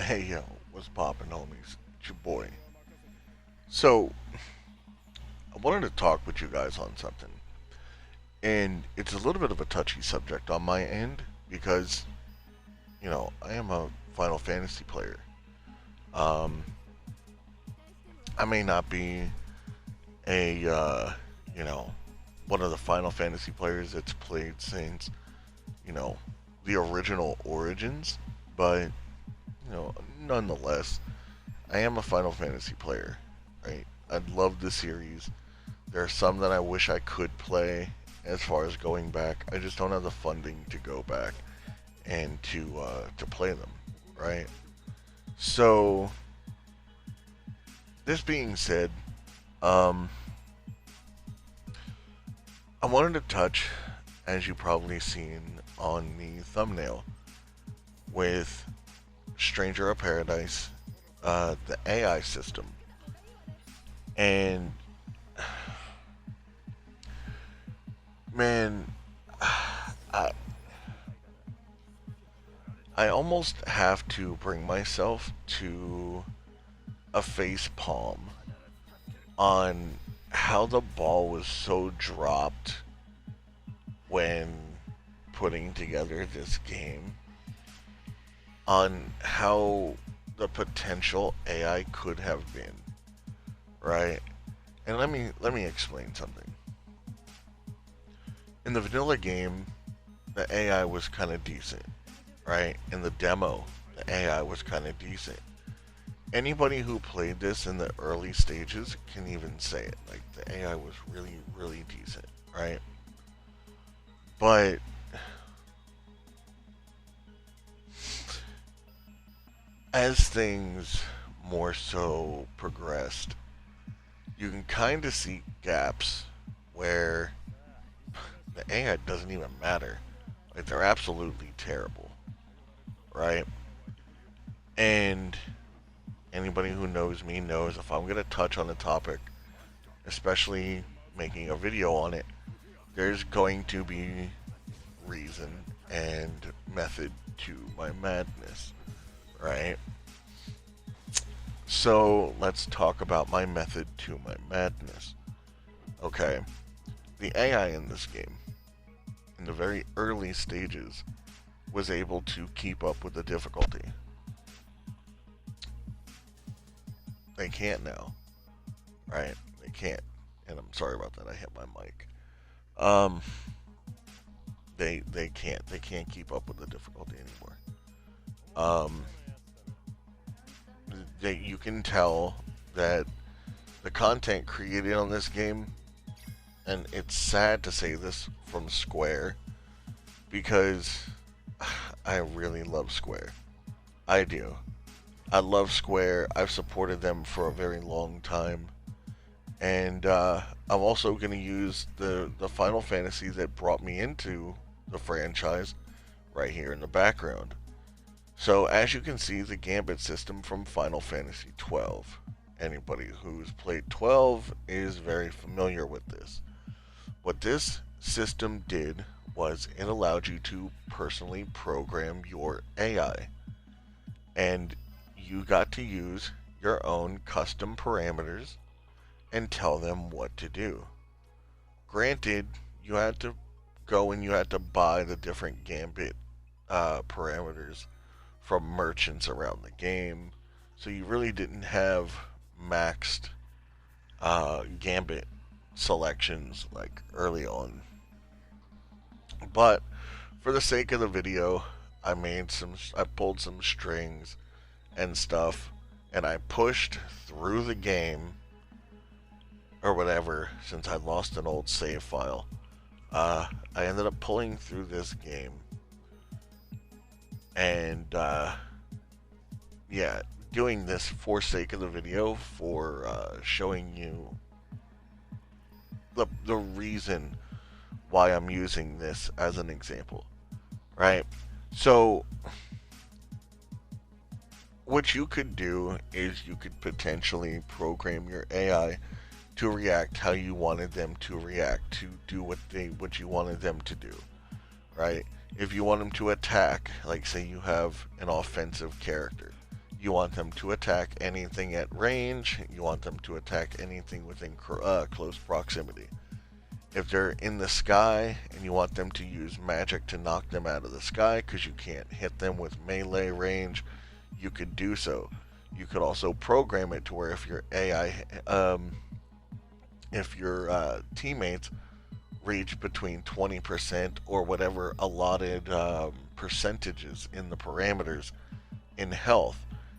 Hey yo, what's poppin', homies? It's your boy. So, I wanted to talk with you guys on something, and it's a little bit of a touchy subject on my end because, I am a Final Fantasy player. Um, I may not be a, one of the Final Fantasy players that's played since, you know, the original Origins, but, nonetheless, I am a Final Fantasy player, right? I love the series. There are some that I wish I could play as far as going back. I just don't have the funding to go back and to play them, right? So, this being said, um, I wanted to touch, as you probably seen on the thumbnail, with Stranger of Paradise, the AI system, and man, I I almost have to bring myself to a face palm on how the ball was so dropped when putting together this game, on how the potential AI could have been, right? And let me explain something. In the vanilla game, the AI was kind of decent, right? In the demo, the AI was kind of decent. Anybody who played this in the early stages can even say it. Like, the AI was really, really decent, right? But as things more so progressed, you can kind of see gaps where the AI doesn't even matter. Like, they're absolutely terrible, right? And anybody who knows me knows if I'm going to touch on a topic, especially making a video on it, there's going to be reason and method to my madness, right? So let's talk about my method to my madness. Okay, the AI in this game, in the very early stages, was able to keep up with the difficulty. They can't now, right? They can't, and I'm sorry about that. I hit my mic. Um, they can't keep up with the difficulty anymore. Um, you can tell that the content created on this game, and it's sad to say this from Square, because I really love Square. I do. I love Square. I've supported them for a very long time. And I'm also going to use the Final Fantasy that brought me into the franchise right here in the background. So as you can see, the Gambit system from Final Fantasy 12. Anybody who's played 12 is very familiar with this. What this system did was it allowed you to personally program your AI. And you got to use your own custom parameters and tell them what to do. Granted, you had to go and you had to buy the different Gambit parameters from merchants around the game, so you really didn't have maxed Gambit selections like early on. But for the sake of the video, I pulled some strings and stuff, and I pushed through the game or whatever, since I lost an old save file. I ended up pulling through this game, and yeah, doing this for sake of the video, for showing you the reason why I'm using this as an example, right? So what you could do is you could potentially program your AI to react how you wanted them to react, to do what you wanted them to do, right? If you want them to attack, like say you have an offensive character, You want them to attack anything at range. You want them to attack anything within close proximity. If they're in the sky and you want them to use magic to knock them out of the sky because you can't hit them with melee range, you could do so. You could also program it to where if your if your teammates reach between 20% or whatever allotted percentages in the parameters in health,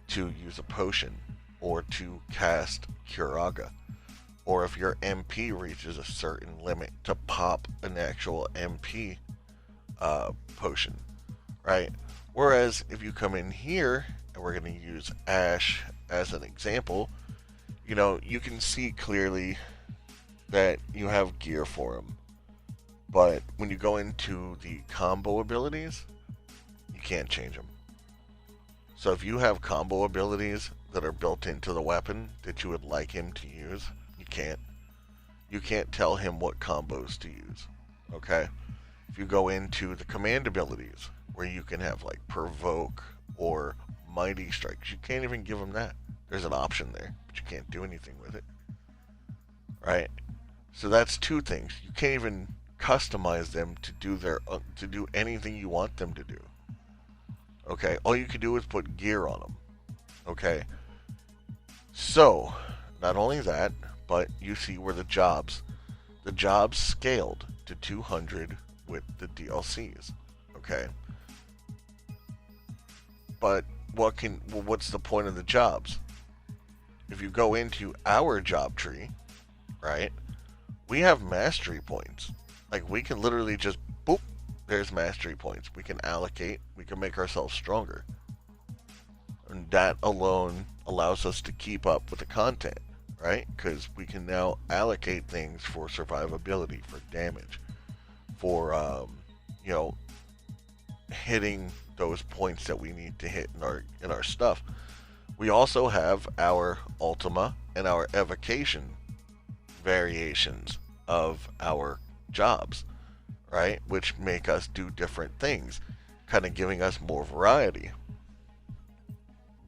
to use a potion or to cast Curaga. Or if your MP reaches a certain limit, to pop an actual MP potion, right? Whereas if you come in here, and we're going to use Ash as an example, you know, you can see clearly that you have gear for him. But when you go into the combo abilities, you can't change them. So if you have combo abilities that are built into the weapon that you would like him to use, you can't. You can't tell him what combos to use. Okay? If you go into the command abilities, where you can have like Provoke or Mighty Strikes, you can't even give him that. There's an option there, but you can't do anything with it. Right? So that's two things. You can't even customize them to do anything you want them to do. Okay? All you can do is put gear on them. Okay? So, not only that, but you see where the jobs scaled to 200 with the DLCs. Okay? But what's the point of the jobs? If you go into our job tree, right, we have mastery points. Like, we can literally just, boop, there's mastery points. We can allocate, we can make ourselves stronger. And that alone allows us to keep up with the content, right? Because we can now allocate things for survivability, for damage, for, hitting those points that we need to hit in our stuff. We also have our Ultima and our Evocation variations of our jobs, right? Which make us do different things, kind of giving us more variety.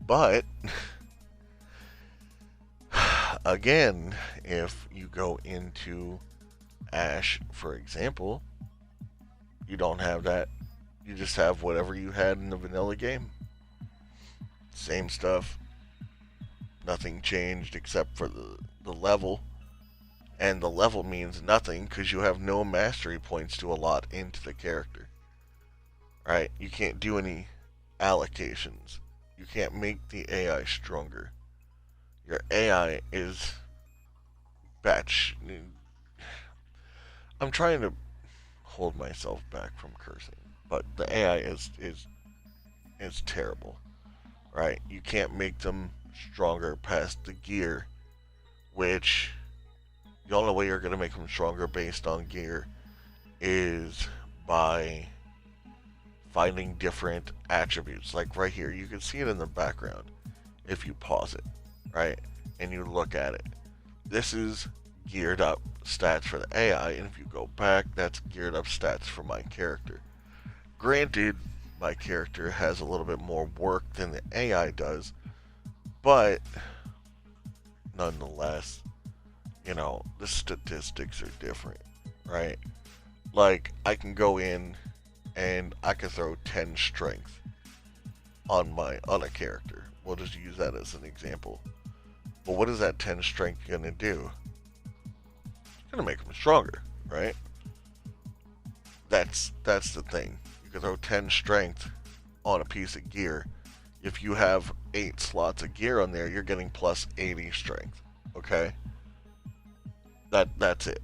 But again, if you go into Ash, for example, you don't have that. You just have whatever you had in the vanilla game. Same stuff. Nothing changed except for the level. And the level means nothing because you have no mastery points to allot into the character. Right? You can't do any allocations. You can't make the AI stronger. Your AI is batch. I'm trying to hold myself back from cursing, but the AI is terrible. Right? You can't make them stronger past the gear, which the only way you're going to make them stronger based on gear is by finding different attributes. Like right here, you can see it in the background if you pause it, right? And you look at it. This is geared up stats for the AI, and if you go back, that's geared up stats for my character. Granted, my character has a little bit more work than the AI does, but nonetheless, the statistics are different, right? Like, I can go in and I can throw 10 strength on a character. We'll just use that as an example. But what is that 10 strength going to do? It's going to make them stronger, right? That's the thing. You can throw 10 strength on a piece of gear. If you have 8 slots of gear on there, you're getting plus 80 strength. Okay? That's it.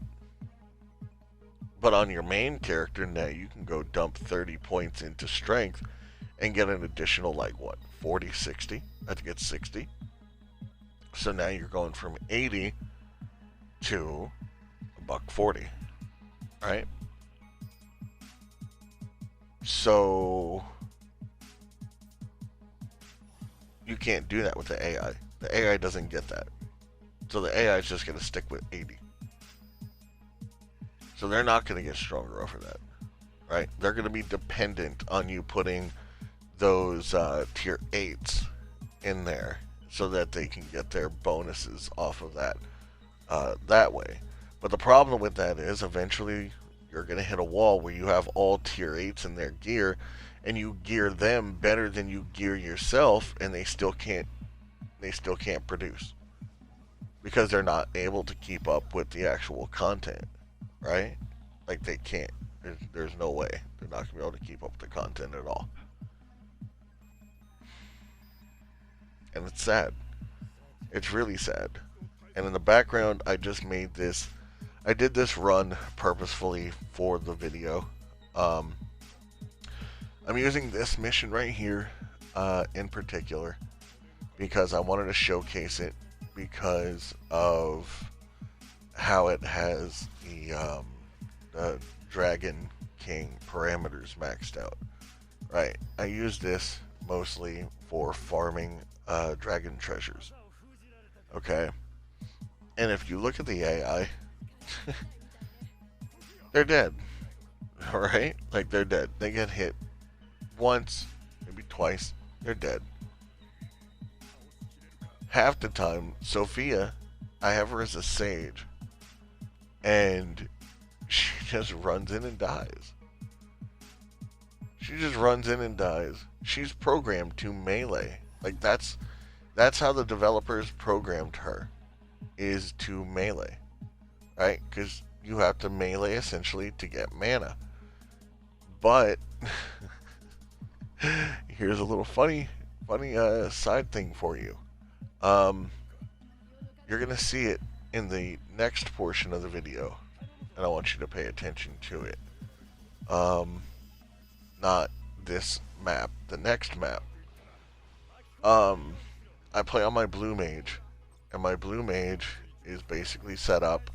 But on your main character, now you can go dump 30 points into strength and get an additional, 40, 60? I think it's 60. So now you're going from 80 to $140, right? So you can't do that with the AI. The AI doesn't get that. So the AI is just going to stick with 80. So they're not going to get stronger over that, right? They're going to be dependent on you putting those tier 8s in there so that they can get their bonuses off of that that way. But the problem with that is eventually you're going to hit a wall where you have all tier 8s in their gear and you gear them better than you gear yourself, and they still can't produce because they're not able to keep up with the actual content, right? Like they can't. There's no way they're not going to be able to keep up with the content at all. And it's sad. It's really sad. And in the background, I just made this. I did this run purposefully for the video. I'm using this mission right here in particular because I wanted to showcase it because of how it has the Dragon King parameters maxed out. Right, I use this mostly for farming dragon treasures. Okay, and if you look at the AI, they're dead. Alright? Like, they're dead. They get hit once, maybe twice, they're dead. Half the time, Sophia, I have her as a sage, and she just runs in and dies. She just runs in and dies. She's programmed to melee. Like, that's how the developers programmed her, is to melee. Right? Because you have to melee essentially to get mana. But here's a little funny side thing for you. You're gonna see it in the next portion of the video, and I want you to pay attention to it. Not this map, the next map. I play on my blue mage, and my blue mage is basically set up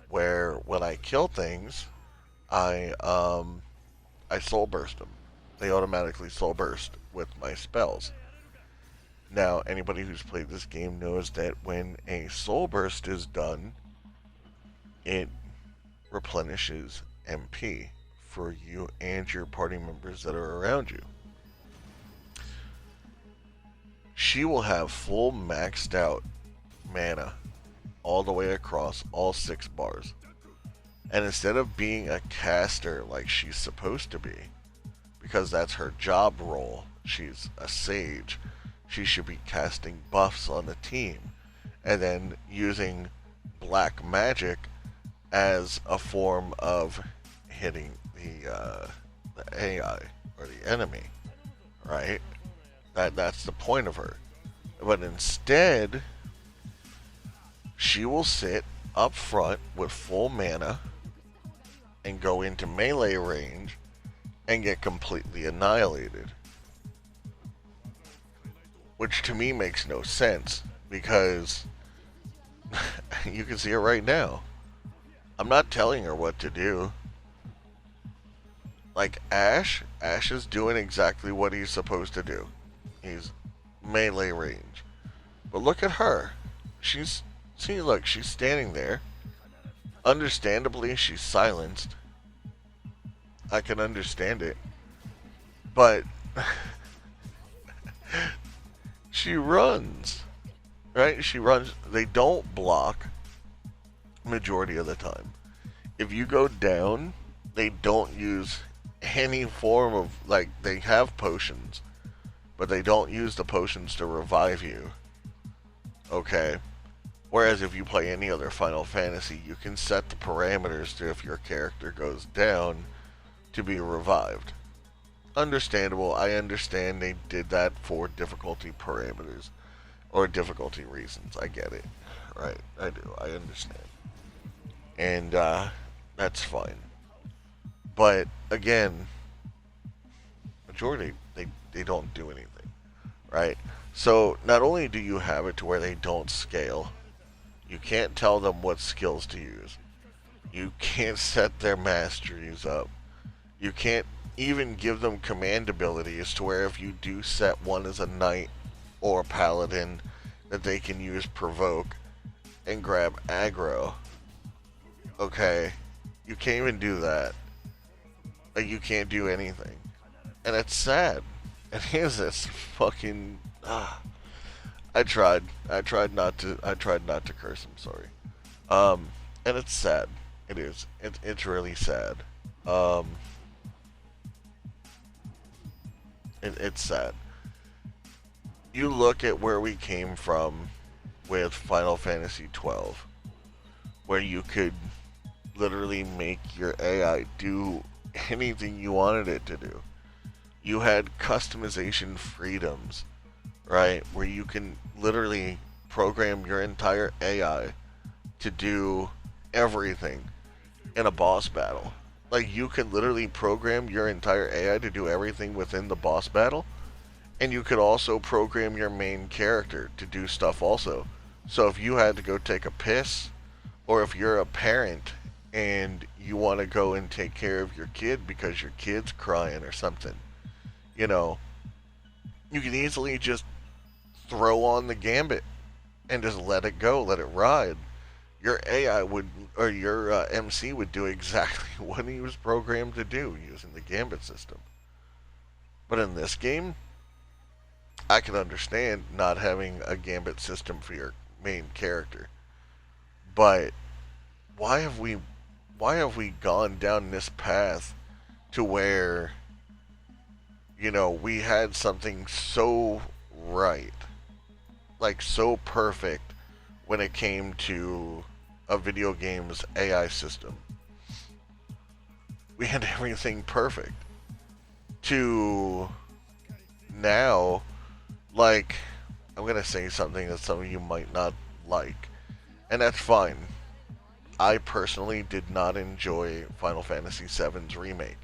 where when I kill things, I soul burst them. They automatically soul burst with my spells. Now, anybody who's played this game knows that when a soul burst is done, it replenishes MP for you and your party members that are around you. She will have full maxed out mana all the way across all 6 bars. And instead of being a caster like she's supposed to be, because that's her job role, she's a sage, she should be casting buffs on the team and then using black magic as a form of hitting the AI or the enemy, right? That's the point of her. But instead, she will sit up front with full mana and go into melee range and get completely annihilated. Which to me makes no sense, because you can see it right now. I'm not telling her what to do. Like Ash is doing exactly what he's supposed to do. He's melee range. But look at her. She's standing there. Understandably, she's silenced. I can understand it. But she runs. Right? She runs. They don't block majority of the time. If you go down, they don't use any form of, like, they have potions, but they don't use the potions to revive you. Okay? Whereas if you play any other Final Fantasy, you can set the parameters to, if your character goes down, to be revived. Understandable. I understand they did that for difficulty parameters or difficulty reasons. I get it. Right. I do. I understand. And that's fine. But again, majority, they don't do anything. Right? So not only do you have it to where they don't scale, you can't tell them what skills to use. You can't set their masteries up. You can't even give them command abilities to where if you do set one as a knight or a paladin, that they can use provoke and grab aggro. Okay? You can't even do that. Like, you can't do anything. And it's sad. It is. It's fucking... I tried not to curse. I'm sorry. Um, and it's sad. It is. It's really sad. Um, it's sad. You look at where we came from with Final Fantasy 12, where you could literally make your AI do anything you wanted it to do. You had customization freedoms, right? Where you can literally program your entire AI to do everything in a boss battle. Like, you can literally program your entire AI to do everything within the boss battle, and you could also program your main character to do stuff also. So if you had to go take a piss, or if you're a parent and you want to go and take care of your kid because your kid's crying or something, you know, you can easily just throw on the gambit and just let it go, let it ride. Your AI would, or your MC would do exactly what he was programmed to do using the gambit system. But in this game, I can understand not having a gambit system for your main character. But why have we gone down this path to where, we had something so right, like so perfect when it came to a video game's AI system. We had everything perfect. To now, like, I'm gonna say something that some of you might not like, and that's fine. I personally did not enjoy Final Fantasy VII's remake.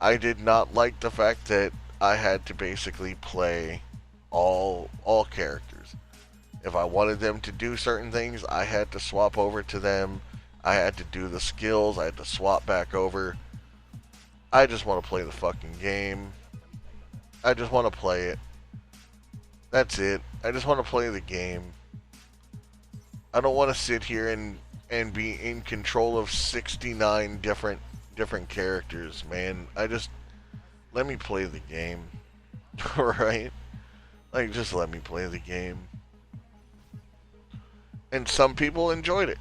I did not like the fact that I had to basically play all characters. If I wanted them to do certain things, I had to swap over to them. I had to do the skills. I had to swap back over. I just want to play the fucking game. I just want to play it. That's it. I just want to play the game. I don't want to sit here and be in control of 69 different characters, man. Let me play the game. Right? Like, just let me play the game. And some people enjoyed it.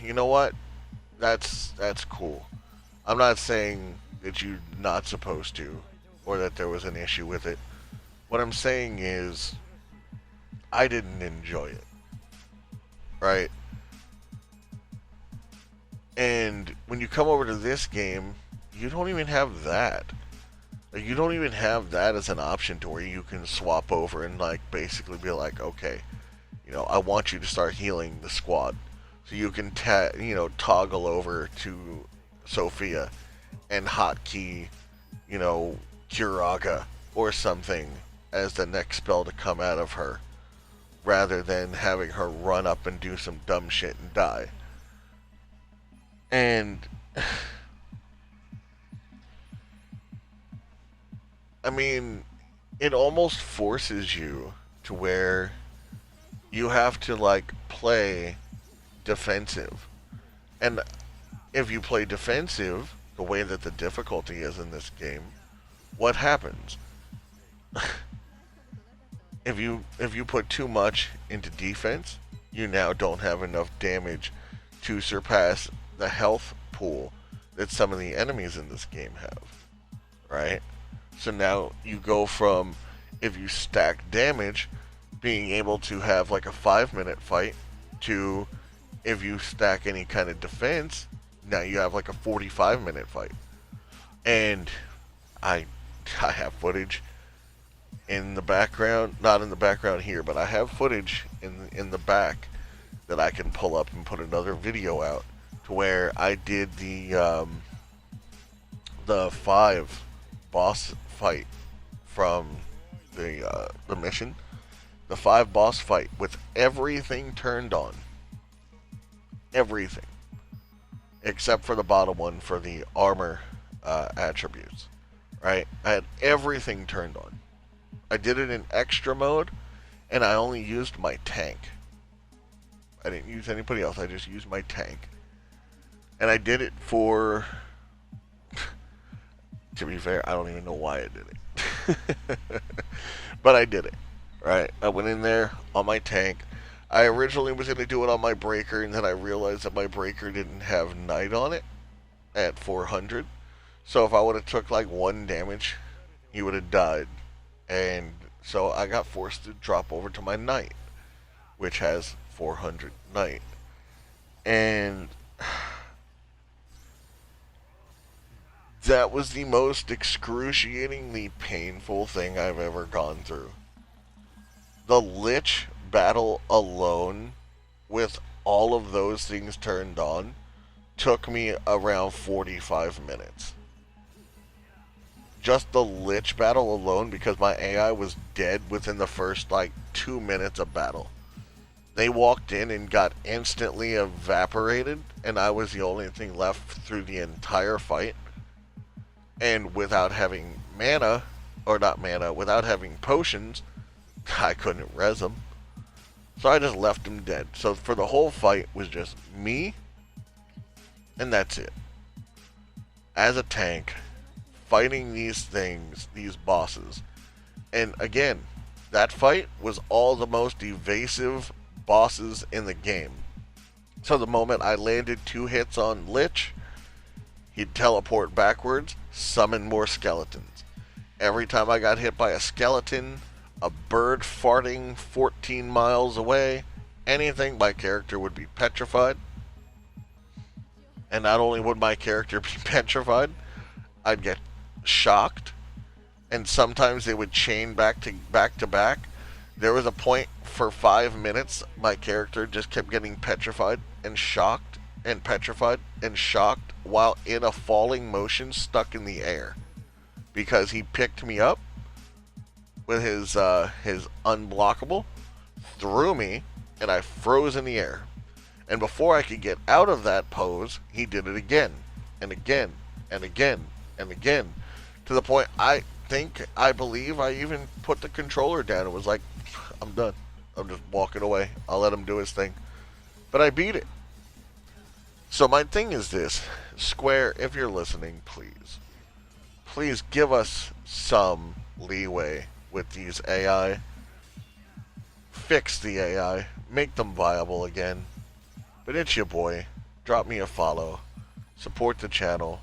You know what? That's cool. I'm not saying that you're not supposed to, or that there was an issue with it. What I'm saying is, I didn't enjoy it. Right? And when you come over to this game, you don't even have that. Like, you don't even have that as an option to where you can swap over and, like, basically be like, okay, I want you to start healing the squad. So you can, toggle over to Sophia and hotkey, Kiraga or something as the next spell to come out of her, rather than having her run up and do some dumb shit and die. And I mean, it almost forces you to where you have to, like, play defensive. And if you play defensive, the way that the difficulty is in this game, what happens? If you put too much into defense, you now don't have enough damage to surpass the health pool that some of the enemies in this game have, right? So now you go from, if you stack damage, being able to have like a 5-minute fight, to, if you stack any kind of defense, now you have like a 45-minute fight. And I have footage in the background, not in the background here, but I have footage in the back that I can pull up and put another video out, to where I did the 5 boss fight from the mission, the 5 boss fight with everything turned on, everything except for the bottom one for the armor attributes, right? I had everything turned on. I did it in extra mode, and I only used my tank. I didn't use anybody else. I just used my tank. And I did it for, to be fair, I don't even know why I did it. But I did it, Right? I went in there on my tank. I originally was going to do it on my breaker, and then I realized that my breaker didn't have night on it at 400. So if I would have took like 1 damage, he would have died. And so I got forced to drop over to my knight, which has 400 knight. And that was the most excruciatingly painful thing I've ever gone through. The Lich battle alone, with all of those things turned on, took me around 45 minutes. Just the Lich battle alone, because my AI was dead within the first, 2 minutes of battle. They walked in and got instantly evaporated, and I was the only thing left through the entire fight. And without having mana, or not mana, without having potions, I couldn't res them. So I just left him dead. So for the whole fight was just me, and that's it. As a tank, fighting these things, these bosses. And again, that fight was all the most evasive bosses in the game. So the moment I landed 2 hits on Lich, he'd teleport backwards, summon more skeletons. Every time I got hit by a skeleton, a bird farting 14 miles away, anything, my character would be petrified. And not only would my character be petrified, I'd get shocked. And sometimes they would chain back to back. There was a point for 5 minutes, my character just kept getting petrified and shocked and petrified and shocked while in a falling motion stuck in the air. Because he picked me up with his unblockable, threw me, and I froze in the air. And before I could get out of that pose, he did it again, and again, and again, and again. To the point, I believe I even put the controller down and was like, I'm done. I'm just walking away. I'll let him do his thing. But I beat it. So my thing is this. Square, if you're listening, please give us some leeway with these AI. Fix the AI. Make them viable again. But it's your boy. Drop me a follow. Support the channel.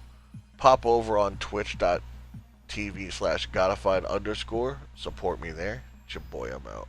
Pop over on twitch.tv/godified_. Support me there. It's your boy. I'm out.